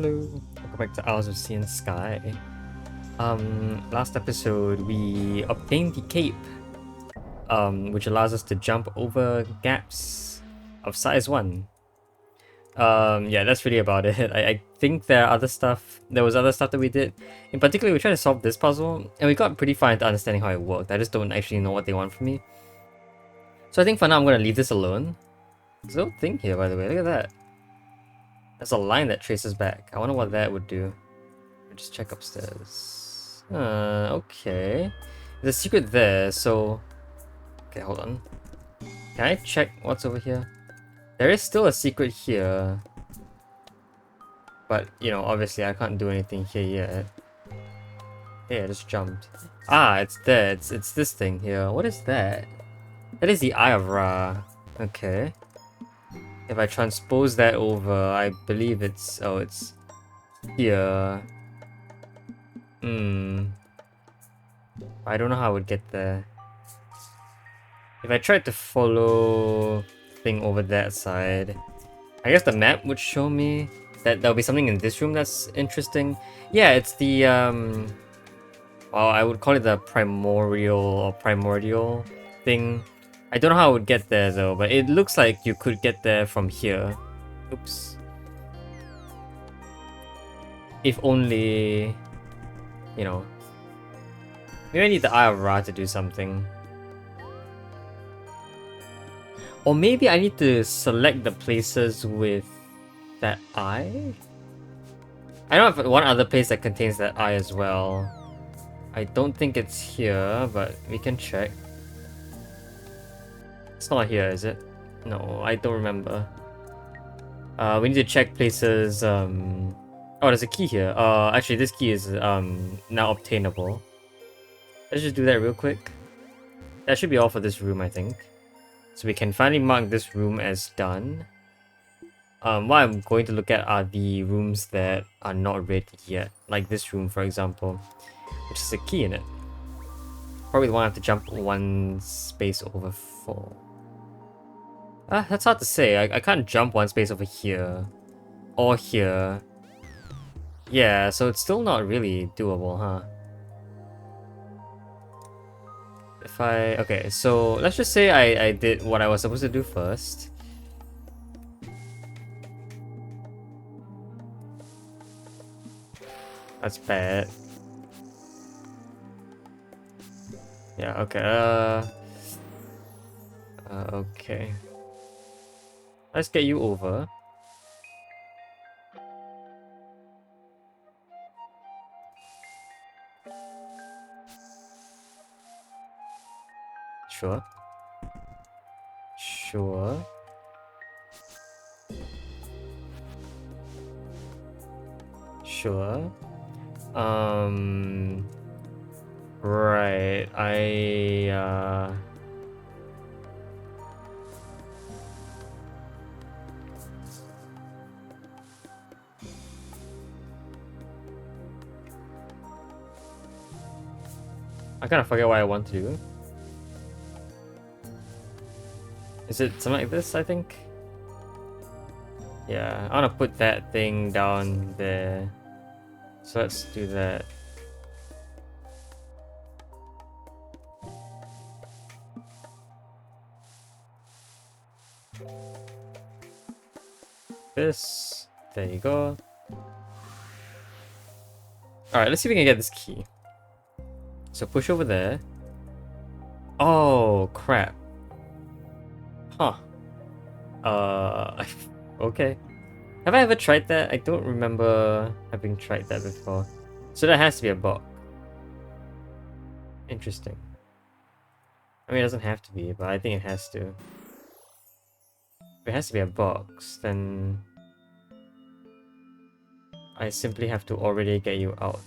Hello, welcome back to Hours of Sea and Sky. Last episode we obtained the cape, which allows us to jump over gaps of size 1. Yeah, that's really about it. I think there was other stuff that we did. In particular, we tried to solve this puzzle, and we got pretty far into understanding how it worked. I just don't actually know what they want from me. So I think for now I'm gonna leave this alone. There's a little thing here, by the way, look at that. There's a line that traces back. I wonder what that would do. Just check upstairs. Okay. There's a secret there, so... Okay, hold on. Can I check what's over here? There is still a secret here. But, you know, obviously I can't do anything here yet. Hey, I just jumped. Ah, it's there. It's this thing here. What is that? That is the Eye of Ra. Okay. If I transpose that over, I believe it's... Oh, it's... here. I don't know how I would get there. If I tried to follow thing over that side, I guess the map would show me that there'll be something in this room that's interesting. Yeah, it's the well, I would call it the primordial thing. I don't know how I would get there though, but it looks like you could get there from here. Oops. If only, you know, maybe I need the Eye of Ra to do something. Or maybe I need to select the places with that eye? I know of one other place that contains that eye as well. I don't think it's here, but we can check. It's not here, is it? No, I don't remember. We need to check places. Oh, there's a key here. Actually, this key is now obtainable. Let's just do that real quick. That should be all for this room, I think. So we can finally mark this room as done. What I'm going to look at are the rooms that are not ready yet. Like this room, for example, which is a key in it. Probably the one I have to jump one space over for. That's hard to say. I can't jump one space over here. Or here. Yeah, so it's still not really doable, huh? Okay, so let's just say I did what I was supposed to do first. That's bad. Yeah, okay, okay. Let's get you over. Sure. Sure. Sure. Right. I kind of forget what I want to do. Is it something like this, I think? Yeah, I want to put that thing down there. So let's do that. This. There you go. Alright, let's see if we can get this key. So push over there. Oh, crap. Huh. Okay. Have I ever tried that? I don't remember having tried that before. So that has to be a bug. Interesting. I mean, it doesn't have to be, but I think it has to. If it has to be a box, then I simply have to already get you out.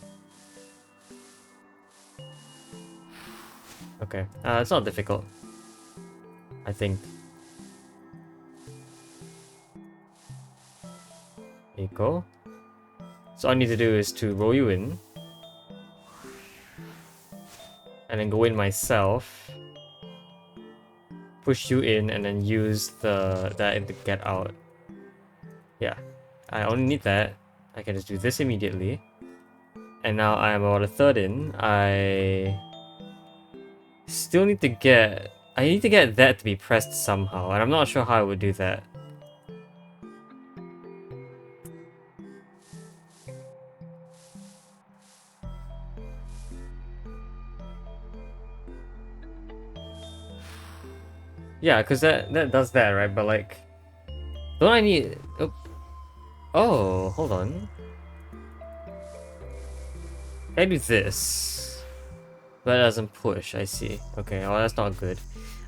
Okay, it's not difficult, I think. There you go. So all I need to do is to roll you in. And then go in myself. Push you in and then use that to get out. Yeah, I only need that. I can just do this immediately. And now I'm about a third in. I still need to get... I need to get that to be pressed somehow, and I'm not sure how I would do that. Yeah, because that does that, right? But like... Don't I need... Oh, hold on. Can I do this? But it doesn't push, I see. Okay, well that's not good.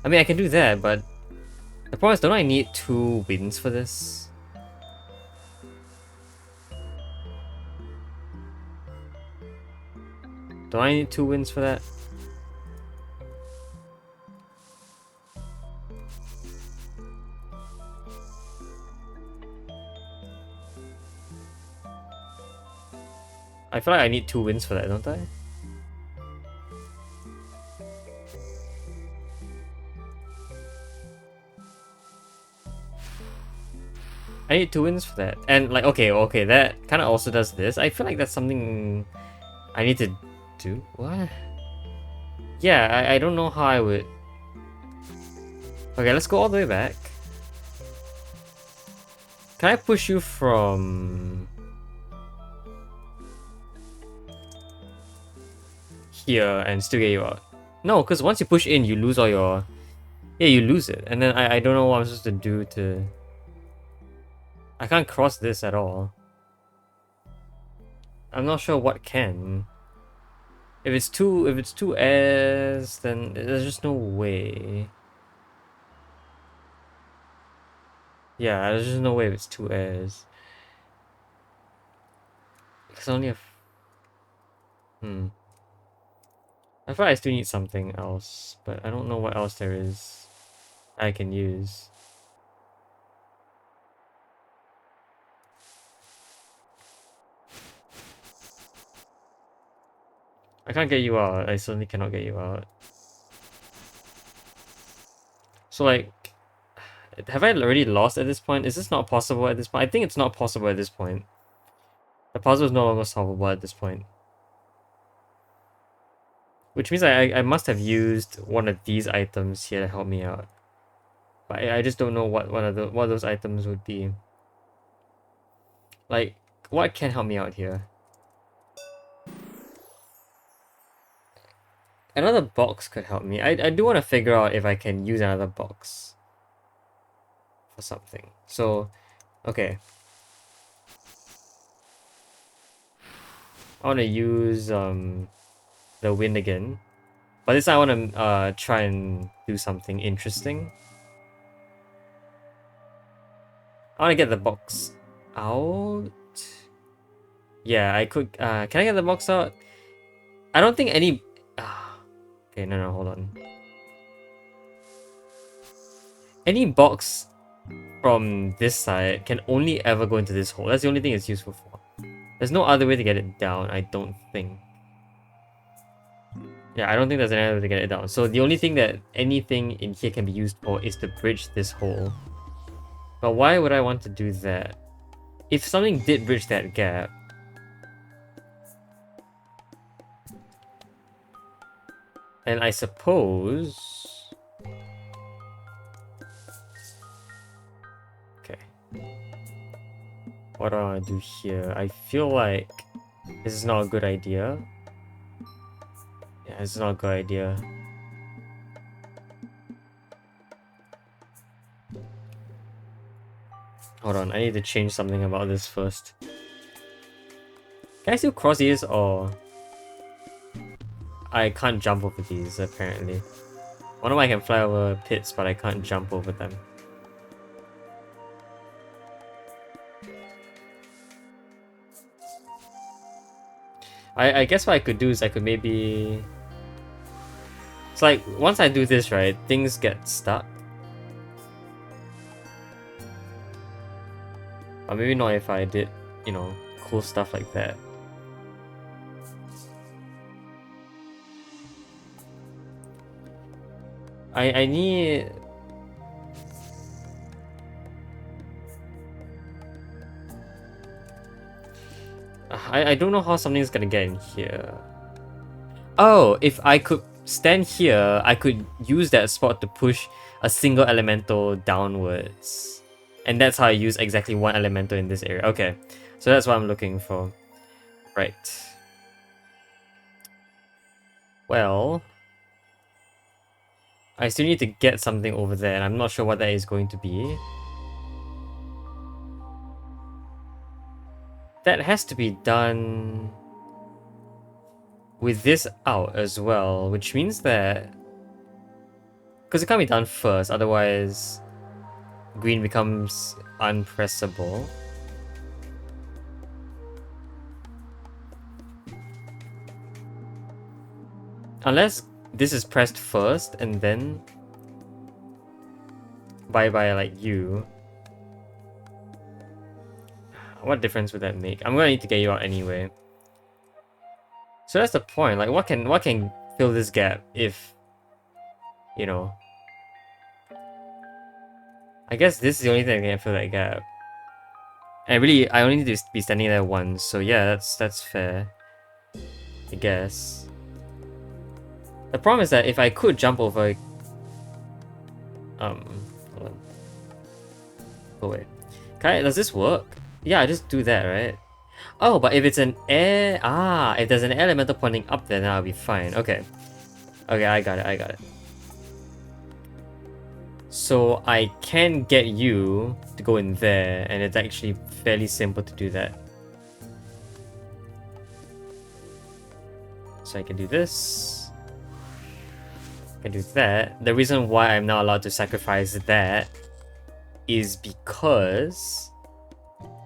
I mean, I can do that, but... The problem is, don't I need 2 wins for this? Do I need 2 wins for that? I feel like I need 2 wins for that, don't I? I need 2 wins for that. And like, okay, that kind of also does this. I feel like that's something I need to do. What? Yeah, I don't know how I would... Okay, let's go all the way back. Can I push you from... here and still get you out? No, because once you push in, you lose all your... Yeah, you lose it. And then I don't know what I'm supposed to do to... I can't cross this at all. I'm not sure what can. If it's two airs, then there's just no way. Yeah, there's just no way if it's 2 airs. Because I only have... I thought I still need something else, but I don't know what else there is I can use. I can't get you out. I certainly cannot get you out. So like, have I already lost at this point? Is this not possible at this point? I think it's not possible at this point. The puzzle is no longer solvable at this point. Which means I must have used one of these items here to help me out. But I just don't know what those items would be. Like, what can help me out here? Another box could help me. I do want to figure out if I can use another box for something. So, okay. I want to use the wind again. But this time I want to try and do something interesting. I want to get the box out. Yeah, I could. Can I get the box out? I don't think any... Okay, no, hold on. Any box from this side can only ever go into this hole. That's the only thing it's useful for. There's no other way to get it down, I don't think. Yeah, I don't think there's any other way to get it down. So the only thing that anything in here can be used for is to bridge this hole. But why would I want to do that? If something did bridge that gap... And I suppose... Okay. What do I want to do here? I feel like this is not a good idea. Yeah, this is not a good idea. Hold on, I need to change something about this first. Can I still cross these or... I can't jump over these, apparently. One of them I can fly over pits, but I can't jump over them. I guess what I could do is I could maybe... It's like, once I do this, right, things get stuck. Or maybe not if I did, you know, cool stuff like that. I need... I don't know how something's gonna get in here. Oh, if I could stand here, I could use that spot to push a single elemental downwards. And that's how I use exactly one elemental in this area. Okay, so that's what I'm looking for. Right. Well, I still need to get something over there, and I'm not sure what that is going to be. That has to be done with this out as well, which means that... Because it can't be done first, otherwise green becomes unpressable. Unless this is pressed first and then by like you. What difference would that make? I'm gonna need to get you out anyway. So that's the point. Like, what can fill this gap if, you know? I guess this is the only thing that can fill that gap. And really, I only need to be standing there once. So yeah, that's fair. I guess. The problem is that if I could jump over, hold on. Oh wait, does this work? Yeah, I just do that, right? Oh, but if it's an air... if there's an air elemental pointing up there, then I'll be fine. Okay. Okay, I got it. So I can get you to go in there, and it's actually fairly simple to do that. So I can do this. I can do that. The reason why I'm not allowed to sacrifice that is because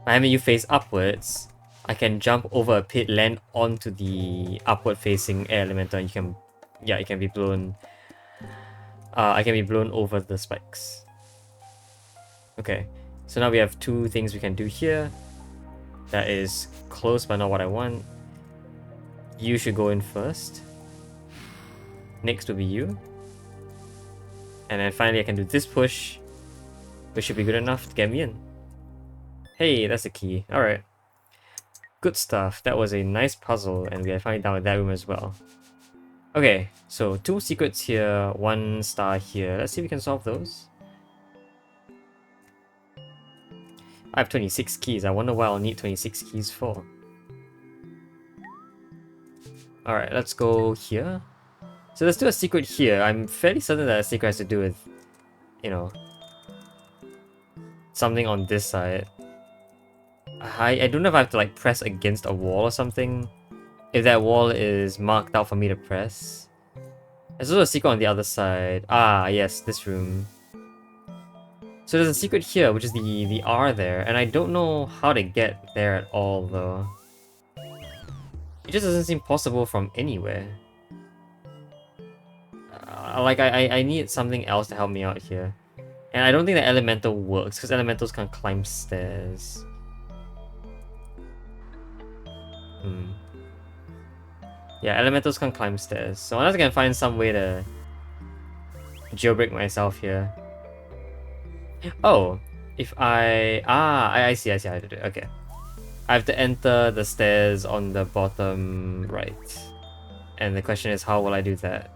by having you face upwards, I can jump over a pit, land onto the upward facing air elemental, and you can... Yeah, it can be blown... I can be blown over the spikes. Okay, so now we have two things we can do here. That is close but not what I want. You should go in first. Next will be you. And then finally I can do this push, which should be good enough to get me in. Hey, that's the key. Alright. Good stuff. That was a nice puzzle, and we are finally done with that room as well. Okay, so 2 secrets here, 1 star here. Let's see if we can solve those. I have 26 keys. I wonder what I'll need 26 keys for. Alright, let's go here. So there's still a secret here. I'm fairly certain that a secret has to do with, you know, something on this side. I don't know if I have to like press against a wall or something. If that wall is marked out for me to press. There's also a secret on the other side. Ah, yes, this room. So there's a secret here, which is the R there, and I don't know how to get there at all, though. It just doesn't seem possible from anywhere. I need something else to help me out here. And I don't think the elemental works, because elementals can't climb stairs. Yeah, elementals can't climb stairs. So unless I can find some way to jailbreak myself here. Oh, if I see how to do it. Okay. I have to enter the stairs on the bottom right. And the question is, how will I do that?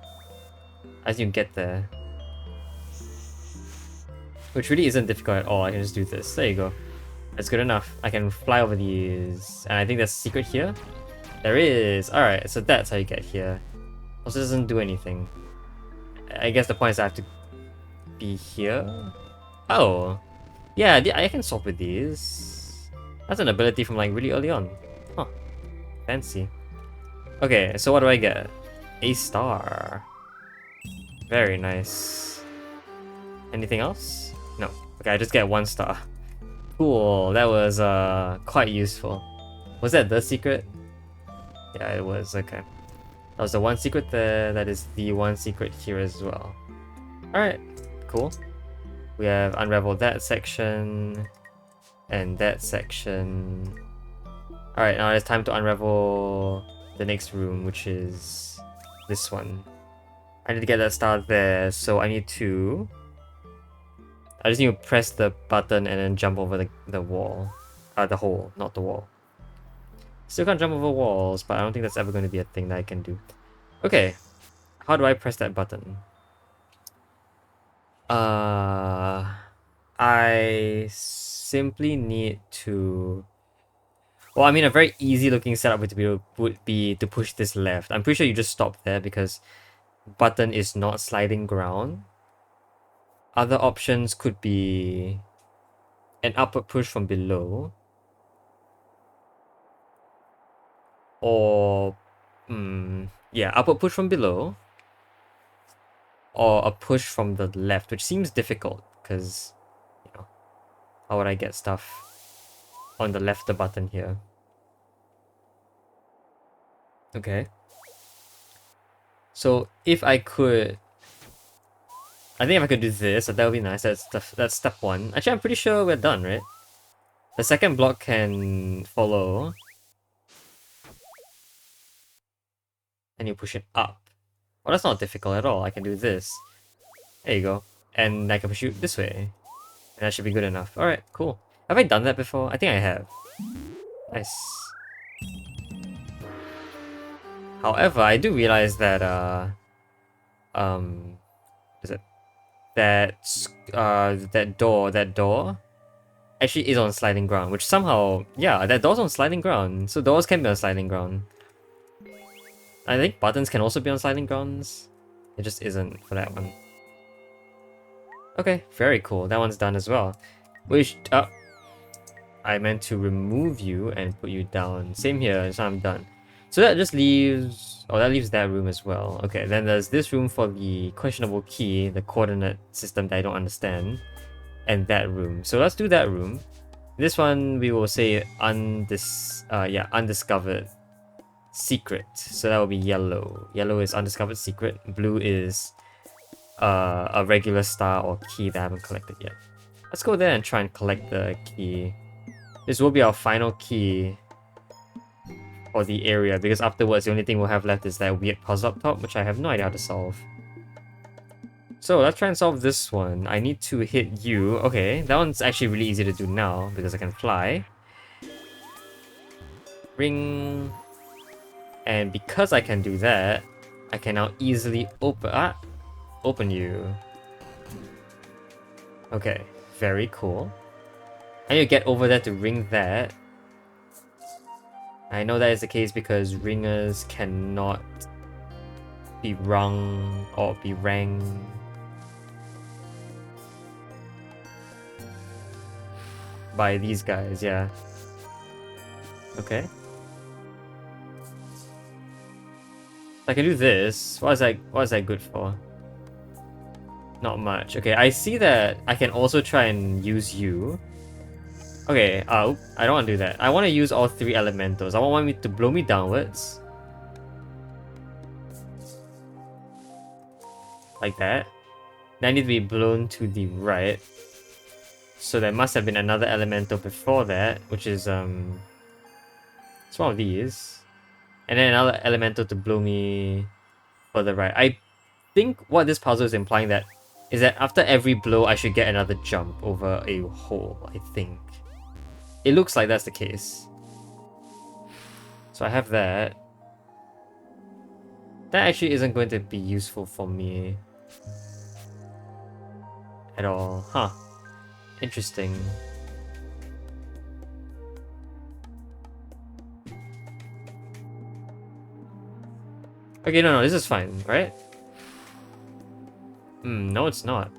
As you get there. Which really isn't difficult at all. I can just do this. There you go. That's good enough. I can fly over these. And I think there's a secret here. There is! Alright, so that's how you get here. Also doesn't do anything. I guess the point is I have to be here? Oh! Yeah, I can swap with these. That's an ability from like really early on. Huh. Fancy. Okay, so what do I get? A star. Very nice. Anything else? No. Okay, I just get 1 star. Cool, that was quite useful. Was that the secret? Yeah, it was. Okay. That was the 1 secret there. That is the 1 secret here as well. Alright, cool. We have unraveled that section and that section. Alright, now it's time to unravel the next room, which is this one. I need to get that star there, so I need to... I just need to press the button and then jump over the wall. The hole, not the wall. Still can't jump over walls, but I don't think that's ever going to be a thing that I can do. Okay, how do I press that button? I simply need to... Well, I mean, a very easy looking setup would be to push this left. I'm pretty sure you just stop there because button is not sliding ground. Other options could be an upward push from below. Or, yeah, upward push from below. Or a push from the left, which seems difficult because, you know, how would I get stuff on the left the button here? Okay. So if I could, I think if I could do this, that would be nice. That's step one. Actually, I'm pretty sure we're done, right? The second block can follow. And you push it up. Well, that's not difficult at all. I can do this. There you go. And I can push you this way. And that should be good enough. Alright, cool. Have I done that before? I think I have. Nice. However, I do realize that, is it? That door actually is on sliding ground, which somehow, yeah, that door's on sliding ground. So doors can be on sliding ground. I think buttons can also be on sliding grounds. It just isn't for that one. Okay, very cool. That one's done as well. Which, I meant to remove you and put you down. Same here, so I'm done. So that just leaves... Oh, that leaves that room as well. Okay, then there's this room for the questionable key, the coordinate system that I don't understand. And that room. So let's do that room. This one, we will say undiscovered secret. So that will be yellow. Yellow is undiscovered secret. Blue is a regular star or key that I haven't collected yet. Let's go there and try and collect the key. This will be our final key for the area, because afterwards the only thing we'll have left is that weird puzzle up top, which I have no idea how to solve. So let's try and solve this one. I need to hit you. Okay, that one's actually really easy to do now because I can fly. Ring. And because I can do that, I can now easily open you. Okay, very cool. I need to get over there to ring that. I know that is the case because ringers cannot be rung or be rang. By these guys, yeah. Okay. I can do this. What is that good for? Not much. Okay, I see that I can also try and use you. Okay, I don't want to do that. I want to use all three elementals. I want me to blow me downwards. Like that. Then I need to be blown to the right. So there must have been another elemental before that, which is it's one of these. And then another elemental to blow me further right. I think what this puzzle is implying that is that after every blow I should get another jump over a hole, I think. It looks like that's the case. So I have that. That actually isn't going to be useful for me at all. Huh. Interesting. Okay, no, this is fine, right? No, it's not.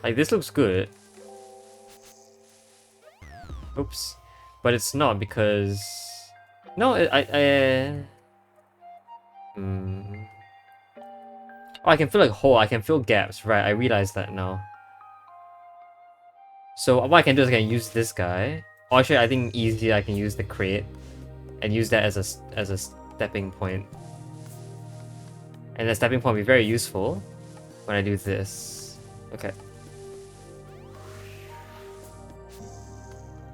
Like, this looks good. Oops. But it's not because... No, Oh, I can fill a hole. I can fill gaps. Right, I realize that now. So what I can do is I can use this guy. Or actually, I think easier I can use the crate and use that as a stepping point. And the stepping point will be very useful when I do this. Okay.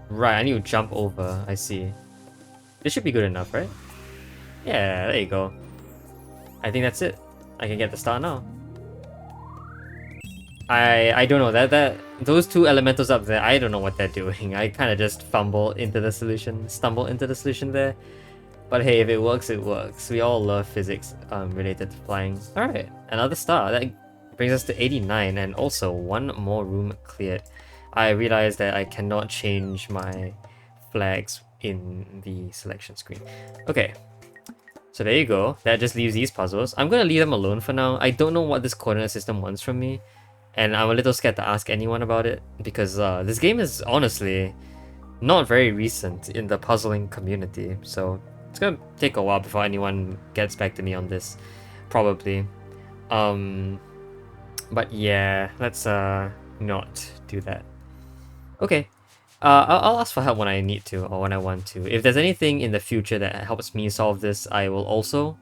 Right, I need to jump over. I see. This should be good enough, right? Yeah, there you go. I think that's it. I can get the star now. I don't know that those two elementals up there, I don't know what they're doing. I kind of just stumble into the solution there. But hey, if it works, it works. We all love physics related to flying. Alright, another star. That brings us to 89, and also one more room cleared. I realized that I cannot change my flags in the selection screen. Okay, so there you go. That just leaves these puzzles. I'm gonna leave them alone for now. I don't know what this coordinate system wants from me, and I'm a little scared to ask anyone about it, because this game is honestly not very recent in the puzzling community, so it's gonna take a while before anyone gets back to me on this, probably. But yeah, let's not do that. Okay, I'll ask for help when I need to or when I want to. If there's anything in the future that helps me solve this, I will also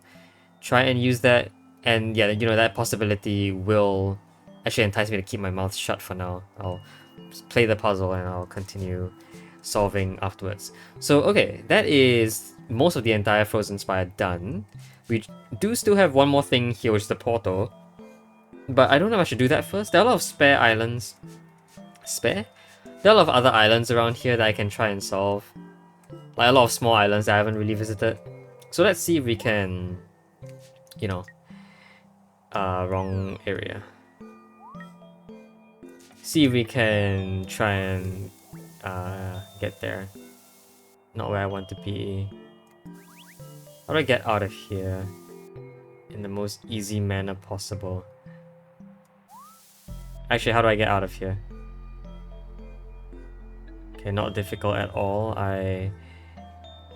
try and use that. And yeah, you know, that possibility will actually entice me to keep my mouth shut for now. I'll play the puzzle and I'll continue solving afterwards. So okay, that is most of the entire Frozen Spire done. We do still have one more thing here, which is the portal. But I don't know if I should do that first. There are a lot of spare islands. Spare? There are a lot of other islands around here that I can try and solve. Like a lot of small islands that I haven't really visited. So let's see if we can, you know, wrong area. See if we can try and get there. Not where I want to be. How do I get out of here in the most easy manner possible? Actually, how do I get out of here? Okay, not difficult at all.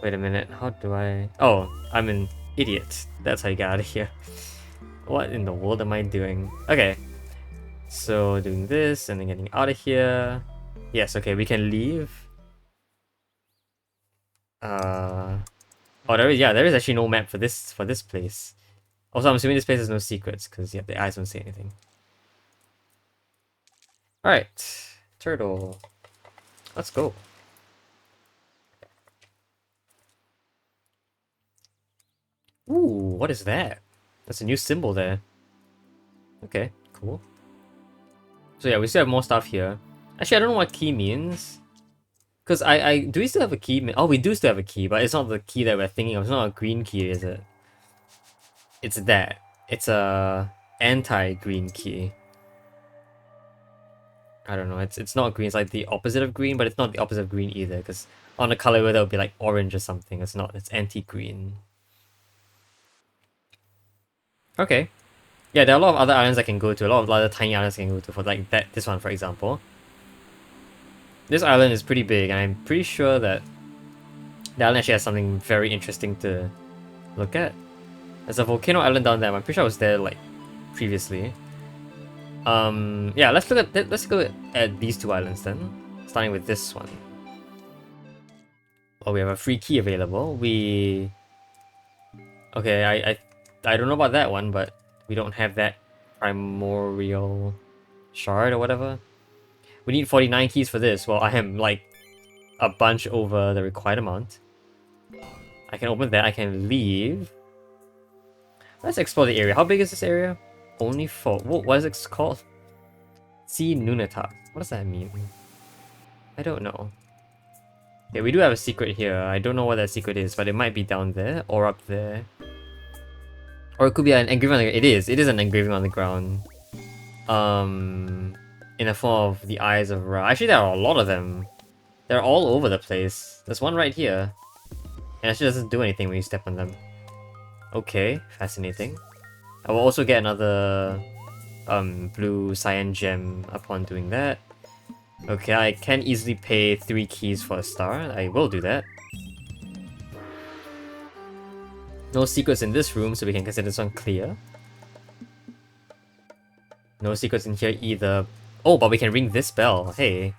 Wait a minute, how do I... Oh, I'm an idiot. That's how you get out of here. What in the world am I doing? Okay. So, doing this and then getting out of here. Yes, okay, we can leave. Oh, there is actually no map for this place. Also, I'm assuming this place has no secrets, because yeah, the eyes don't say anything. Alright, turtle. Let's go. Ooh, what is that? That's a new symbol there. Okay, cool. So yeah, we still have more stuff here. Actually, I don't know what key means. Because do we still have a key? Oh, we do still have a key, but it's not the key that we're thinking of. It's not a green key, is it? It's that. It's a anti-green key. I don't know, it's not green, it's like the opposite of green, but it's not the opposite of green either, because on a color where that would be like orange or something. It's not, it's anti-green. Okay. Yeah, there are a lot of other islands I can go to, a lot of other tiny islands I can go to, for like this one, for example. This island is pretty big, and I'm pretty sure that the island actually has something very interesting to look at. There's a volcano island down there. I'm pretty sure I was there like previously. Yeah, let's look at these two islands then, starting with this one. Oh, we have a free key available. Okay, I don't know about that one, but we don't have that primordial shard or whatever. We need 49 keys for this. Well, I am like a bunch over the required amount. I can open that. I can leave. Let's explore the area. How big is this area? Only 4. What is it called? Sea Nunata. What does that mean? I don't know. Yeah, we do have a secret here. I don't know what that secret is, but it might be down there or up there. Or it could be an engraving on the... It is an engraving on the ground. In the form of the Eyes of Ra. Actually, there are a lot of them. They're all over the place. There's one right here. And it actually doesn't do anything when you step on them. Okay, fascinating. I will also get another blue cyan gem upon doing that. Okay, I can easily pay 3 keys for a star. I will do that. No secrets in this room, so we can consider this one clear. No secrets in here either. Oh, but we can ring this bell. Hey.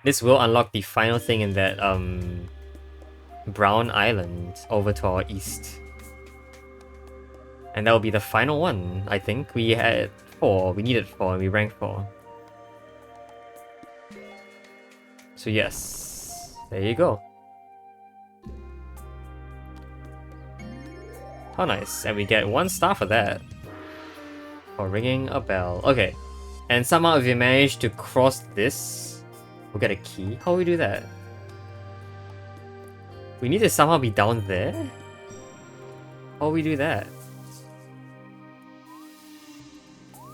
This will unlock the final thing in that brown island over to our east. And that will be the final one, I think. We had 4. We needed 4 and we ranked 4. So yes. There you go. How nice. And we get 1 star for that. For ringing a bell. Okay. And somehow if we manage to cross this, we'll get a key. How do we do that? We need to somehow be down there? How do we do that?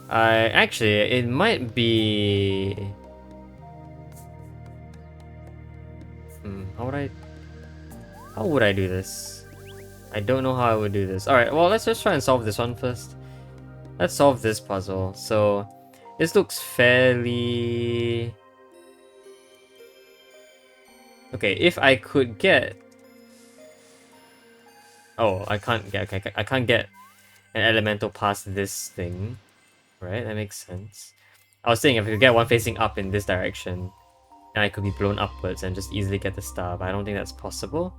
Actually, it might be... How would I do this? I don't know how I would do this. Alright, well, let's just try and solve this one first. Let's solve this puzzle. So, this looks fairly... Okay, if I could get... Oh, I can't get... Okay, I can't get an elemental past this thing. Right, that makes sense. I was saying if I could get one facing up in this direction, then I could be blown upwards and just easily get the star, but I don't think that's possible.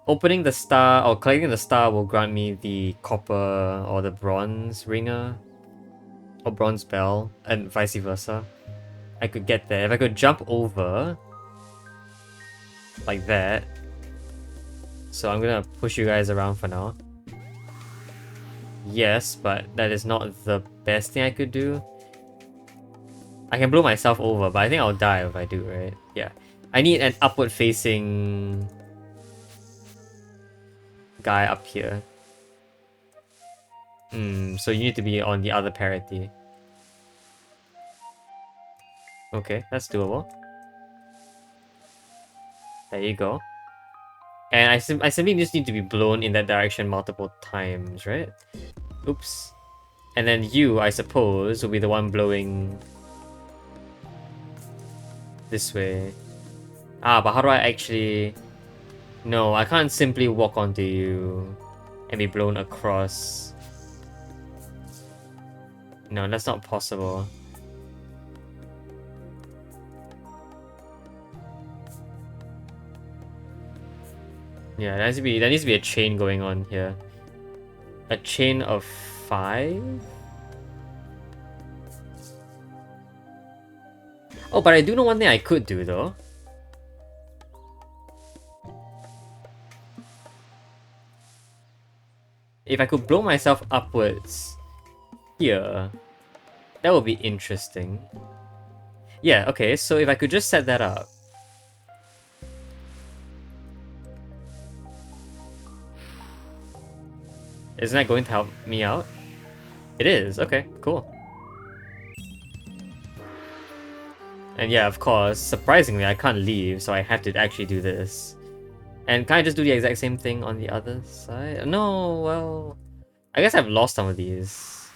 Opening the star or collecting the star will grant me the copper or the bronze ringer or bronze bell and vice versa. I could get there. If I could jump over like that. So I'm gonna push you guys around for now. Yes, but that is not the best thing I could do. I can blow myself over, but I think I'll die if I do, right? Yeah. I need an upward facing guy up here. So you need to be on the other parity. Okay, that's doable. There you go. And I simply just need to be blown in that direction multiple times, right? Oops. And then you, I suppose, will be the one blowing this way. Ah, but how do I actually... No, I can't simply walk onto you and be blown across. No, that's not possible. Yeah, there needs to be a chain going on here. A chain of 5? Oh, but I do know one thing I could do though. If I could blow myself upwards here, that would be interesting. Yeah, okay, so if I could just set that up. Isn't that going to help me out? It is, okay, cool. And yeah, of course, surprisingly, I can't leave, so I have to actually do this. And can I just do the exact same thing on the other side? No, well... I guess I've lost some of these.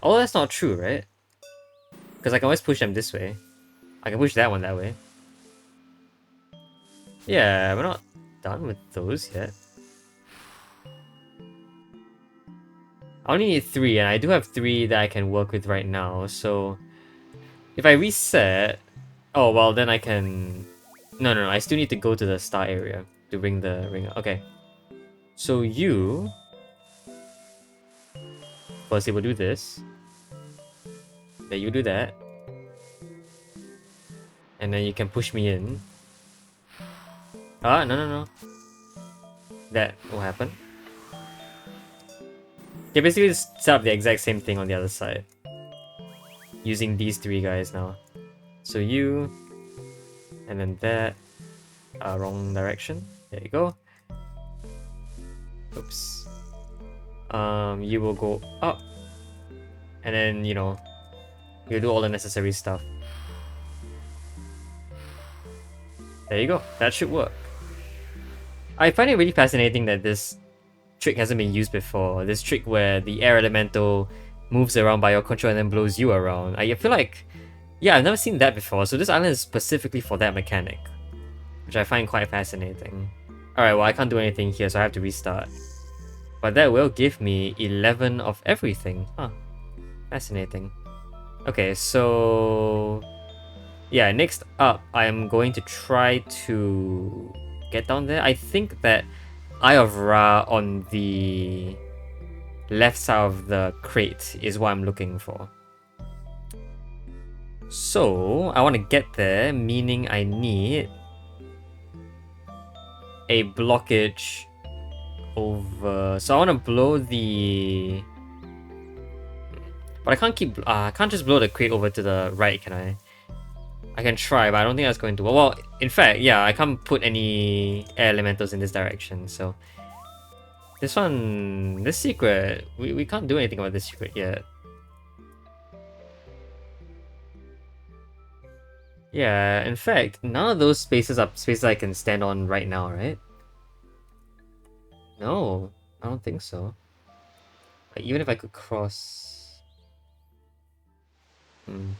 Oh, that's not true, right? Because I can always push them this way. I can push that one that way. Yeah, we're not done with those yet. I only need 3, and I do have 3 that I can work with right now, so... If I reset... Oh, well, then I can... No, I still need to go to the star area to bring the ring up. Okay. So you... Firstly, we'll do this. Then you do that. And then you can push me in. Ah, no. That will happen. Okay, basically just set up the exact same thing on the other side. Using these 3 guys now. So you... And then that... wrong direction. There you go. Oops. You will go up. And then, you know, you'll do all the necessary stuff. There you go. That should work. I find it really fascinating that this trick hasn't been used before. This trick where the air elemental moves around by your control and then blows you around. I feel like... Yeah, I've never seen that before, so this island is specifically for that mechanic. Which I find quite fascinating. Alright, well I can't do anything here, so I have to restart. But that will give me 11 of everything. Huh. Fascinating. Okay, so... Yeah, next up, I am going to try to get down there. I think that Eye of Ra on the left side of the crate is what I'm looking for. So, I want to get there, meaning I need a blockage over... So I want to blow the... But I can't just blow the crate over to the right, can I? I can try, but I don't think that's going to work. Well, in fact, yeah, I can't put any air elementals in this direction, so... This secret, we can't do anything about this secret yet. Yeah, in fact, none of those spaces are spaces I can stand on right now, right? No, I don't think so. Like, even if I could cross... Hmm.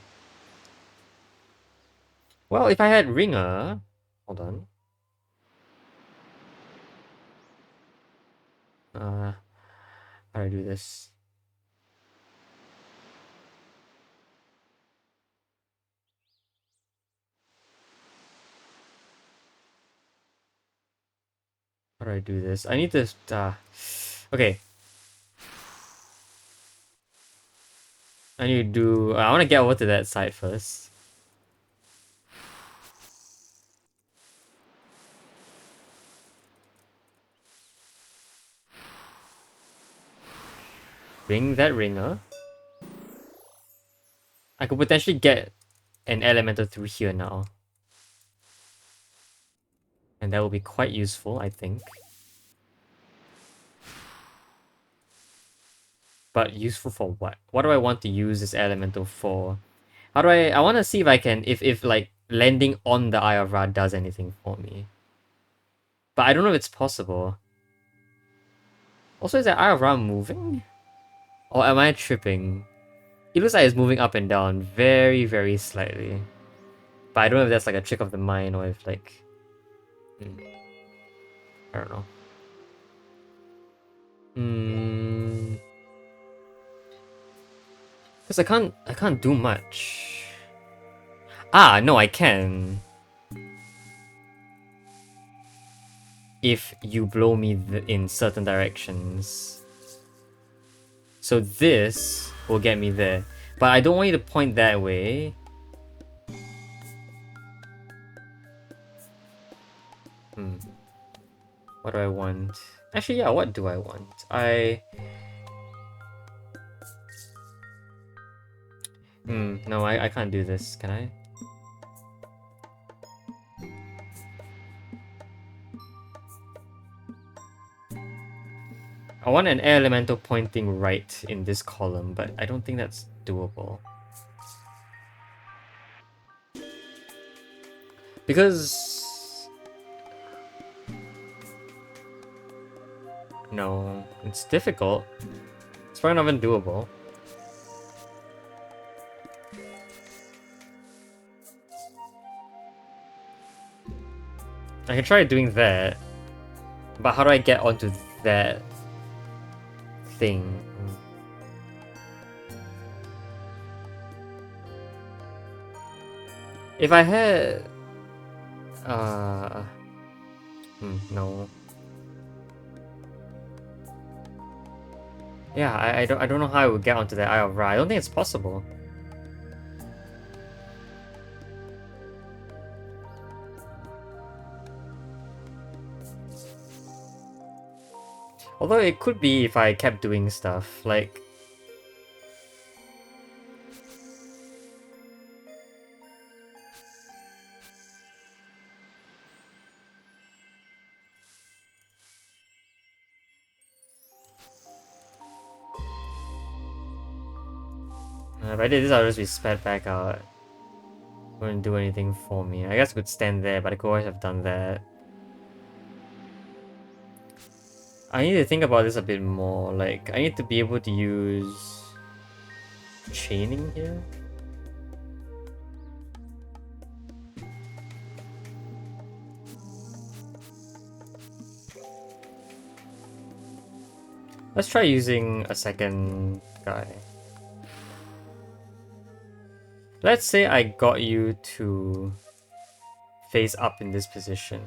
Well, if I had Ringer... Hold on. How do I do this? How do I do this? I need to... okay. I need to do... I want to get over to that side first. Ring that ringer. I could potentially get an elemental through here now. And that will be quite useful, I think. But useful for what? What do I want to use this elemental for? How do I want to see if I can... If like, landing on the Eye of Ra does anything for me. But I don't know if it's possible. Also, is the Eye of Ra moving? Or am I tripping? It looks like it's moving up and down very, very slightly. But I don't know if that's like a trick of the mind or if like... I don't know. Because I can't do much. Ah, no, I can. If you blow me in certain directions. So this will get me there. But I don't want you to point that way. What do I want? Actually, yeah, what do I want? No, I can't do this, can I? I want an air elemental pointing right in this column, but I don't think that's doable. Because... no, it's difficult. It's probably not even doable. I can try doing that, but how do I get onto that thing? If I had... no. Yeah, I don't know how I would get onto the Eye of Ra. I don't think it's possible. Although it could be if I kept doing stuff, like... if I did this, I'll just be spat back out. Wouldn't do anything for me. I guess I could stand there, but I could always have done that. I need to think about this a bit more. Like, I need to be able to use... chaining here? Let's try using a second guy. Let's say I got you to face up in this position.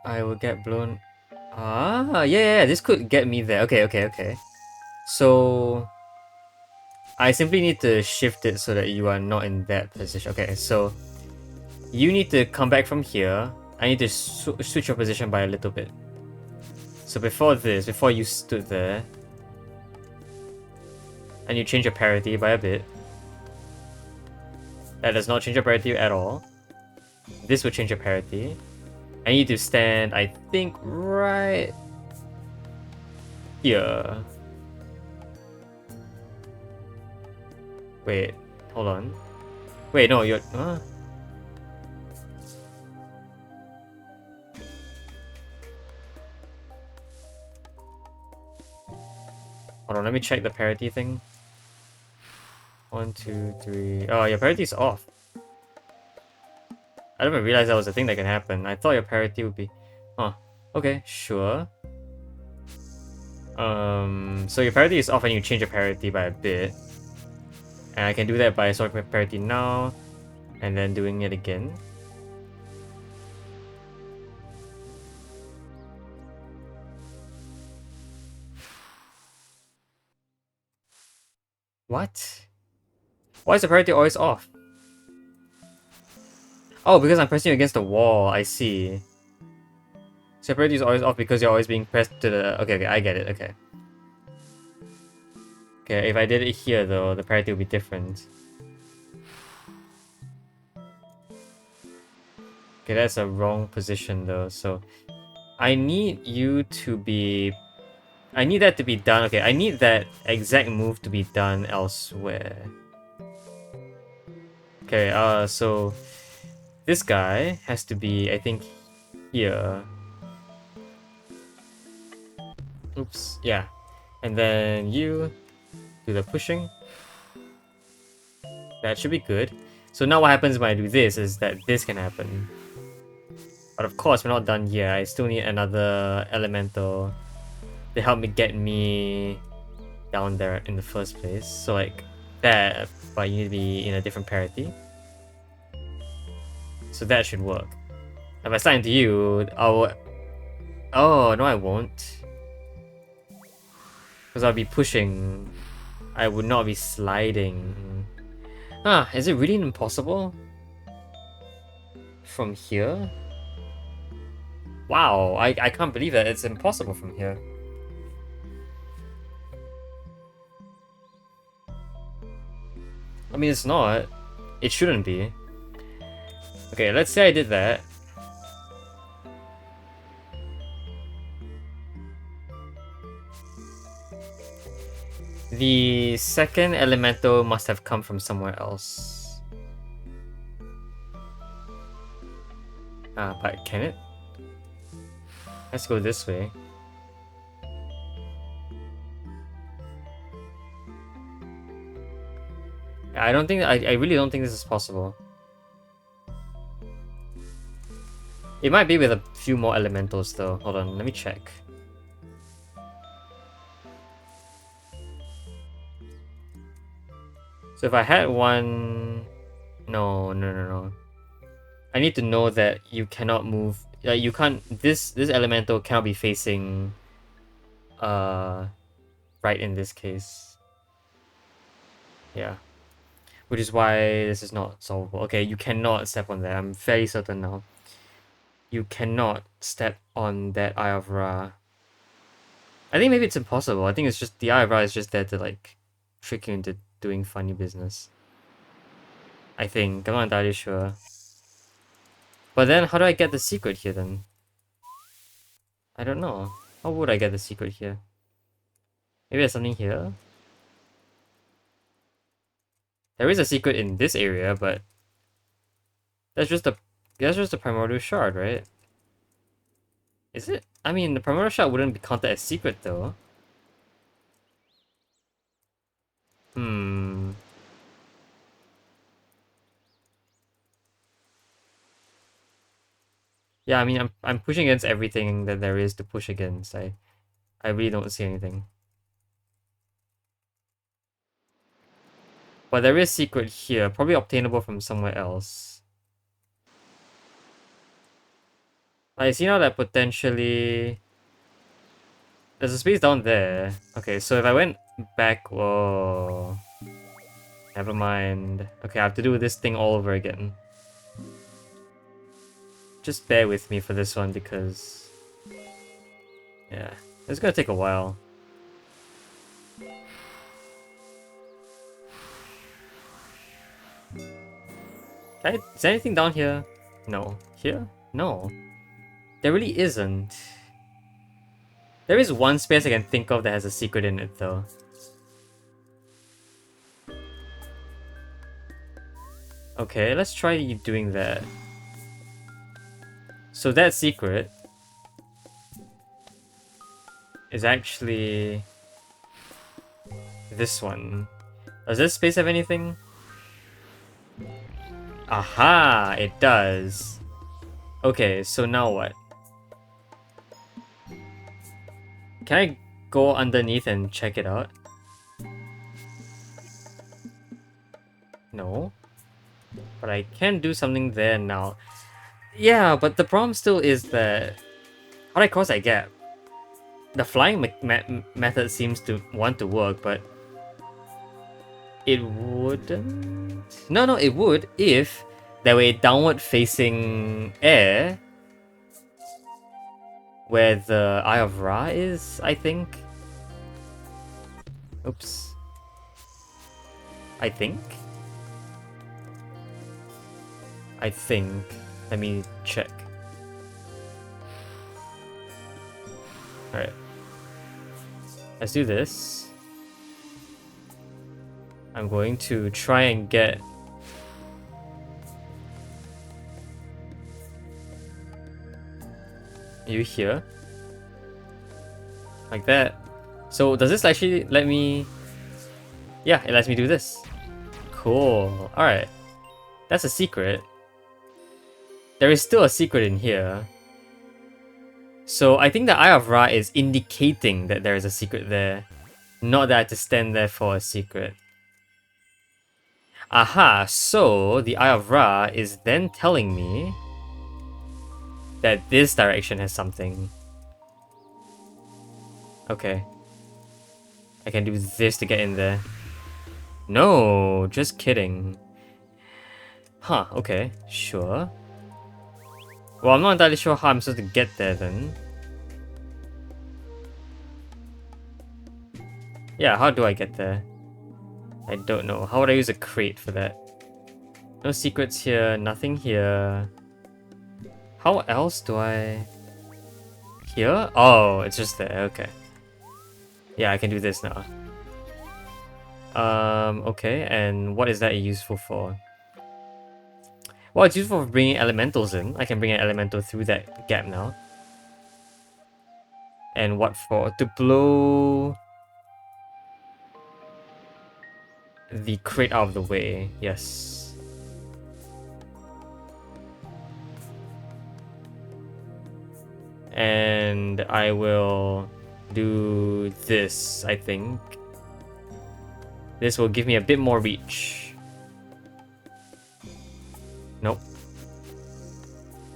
I will get blown... Ah, yeah, this could get me there. Okay. So... I simply need to shift it so that you are not in that position. Okay, so... You need to come back from here. I need to switch your position by a little bit. So before this, before you stood there... and you change your parity by a bit. That does not change your parity at all. This would change your parity. I need to stand, I think, right here. Wait, hold on. Wait, no, you're... Hold on, let me check the parity thing. 1, 2, 3... Oh, your parity's off. I didn't even realize that was a thing that can happen. I thought your parity would be... Huh. Okay, sure. So your parity is off and you change your parity by a bit. And I can do that by sorting my parity now, and then doing it again. What? Why is the parity always off? Oh, because I'm pressing against the wall, I see. So parity is always off because you're always being pressed to the... Okay, I get it, okay. Okay, if I did it here though, the parity would be different. Okay, that's a wrong position though, so... I need you to be... I need that to be done. Okay, I need that exact move to be done elsewhere. Okay, so... This guy has to be, I think, here. Oops, yeah. And then you do the pushing. That should be good. So now what happens when I do this is that this can happen. But of course, we're not done yet. I still need another elemental to help me get me down there in the first place. So like that, but you need to be in a different parity. So that should work. If I sign to you, I'll... Oh, no I won't. Because I'll be pushing. I would not be sliding. Ah, is it really impossible? From here? Wow, I can't believe that it's impossible from here. I mean, it's not. It shouldn't be. Okay, let's say I did that. The second elemental must have come from somewhere else. But can it? Let's go this way. I don't think... I really don't think this is possible. It might be with a few more elementals though. Hold on, let me check. So if I had one... No. I need to know that you cannot move... you can't... This elemental cannot be facing... right in this case. Yeah. Which is why this is not solvable. Okay, you cannot step on that. I'm fairly certain now. You cannot step on that Eye of Ra. I think maybe it's impossible. I think it's just... The Eye of Ra is just there to like... trick you into doing funny business. I think. I'm not entirely sure. But then how do I get the secret here then? I don't know. How would I get the secret here? Maybe there's something here? There is a secret in this area, but... That's just a primordial shard, right? Is it? I mean, the primordial shard wouldn't be counted as secret though. Yeah, I mean, I'm pushing against everything that there is to push against. I really don't see anything. But there is secret here, probably obtainable from somewhere else. I see now that potentially... There's a space down there. Okay, so if I went back... Whoa... Never mind. Okay, I have to do this thing all over again. Just bear with me for this one because... Yeah, it's gonna take a while. Is there anything down here? No. Here? No. There really isn't. There is one space I can think of that has a secret in it, though. Okay, let's try doing that. So that secret is actually this one. Does this space have anything? Aha! It does. Okay, so now what? Can I go underneath and check it out? No. But I can do something there now. Yeah, but the problem still is that... How do I cross that gap? The flying method seems to want to work, but... It wouldn't... No, it would if there were a downward facing air where the Eye of Ra is, I think. Oops. I think. Let me check. Alright. Let's do this. I'm going to try and get... you here. Like that. So does this actually let me... Yeah, it lets me do this. Cool. Alright. That's a secret. There is still a secret in here. So I think the Eye of Ra is indicating that there is a secret there. Not that I have to stand there for a secret. Aha, so the Eye of Ra is then telling me that this direction has something. Okay. I can do this to get in there. No, just kidding. Huh, okay, sure. Well, I'm not entirely sure how I'm supposed to get there then. Yeah, how do I get there? I don't know. How would I use a crate for that? No secrets here, nothing here. How else do I... Here? Oh, it's just there, okay. Yeah, I can do this now. Okay, and what is that useful for? Well, it's useful for bringing elementals in. I can bring an elemental through that gap now. And what for? To blow the crate out of the way. Yes. And I will do this, I think. This will give me a bit more reach. Nope.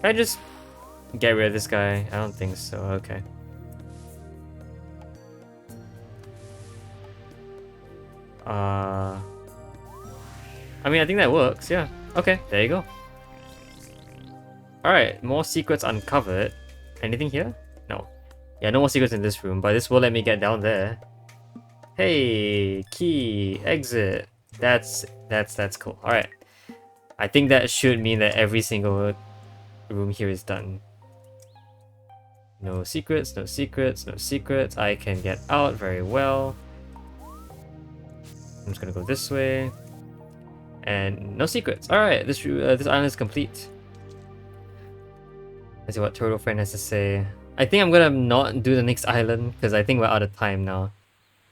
Can I just get rid of this guy? I don't think so. Okay. I mean, I think that works. Yeah. Okay, there you go. Alright, more secrets uncovered. Anything here? No. Yeah, no more secrets in this room, but this will let me get down there. Hey, key, exit. That's cool. Alright. I think that should mean that every single room here is done. No secrets, no secrets, no secrets. I can get out very well. I'm just gonna go this way. And no secrets. Alright, this island is complete. Let's see what Turtle Friend has to say. I think I'm gonna not do the next island because I think we're out of time now.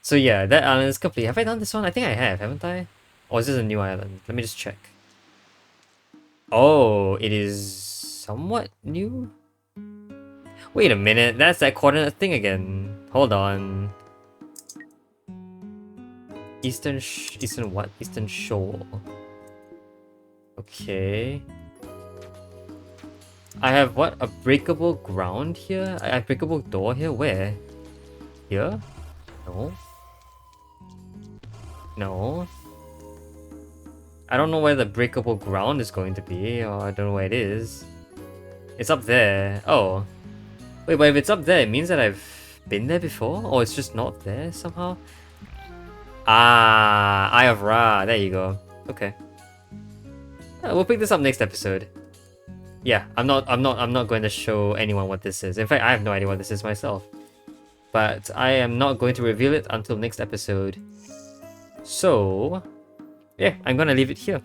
So yeah, that island is complete. Have I done this one? I think I have, haven't I? Or is this a new island? Let me just check. Oh, it is somewhat new? Wait a minute, that's that coordinate thing again. Hold on. Eastern what? Eastern Shoal. Okay. I have what? A breakable ground here? A breakable door here? Where? Here? No. No. I don't know where the breakable ground is going to be, or I don't know where it is. It's up there. Oh. Wait, but if it's up there, it means that I've been there before? Or it's just not there somehow? Ah, Eye of Ra. There you go. Okay. We'll pick this up next episode. Yeah, I'm not going to show anyone what this is. In fact, I have no idea what this is myself. But I am not going to reveal it until next episode. So, yeah, I'm gonna leave it here.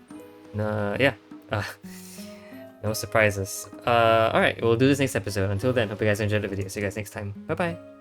Yeah. No surprises. Alright, we'll do this next episode. Until then, hope you guys enjoyed the video. See you guys next time. Bye bye.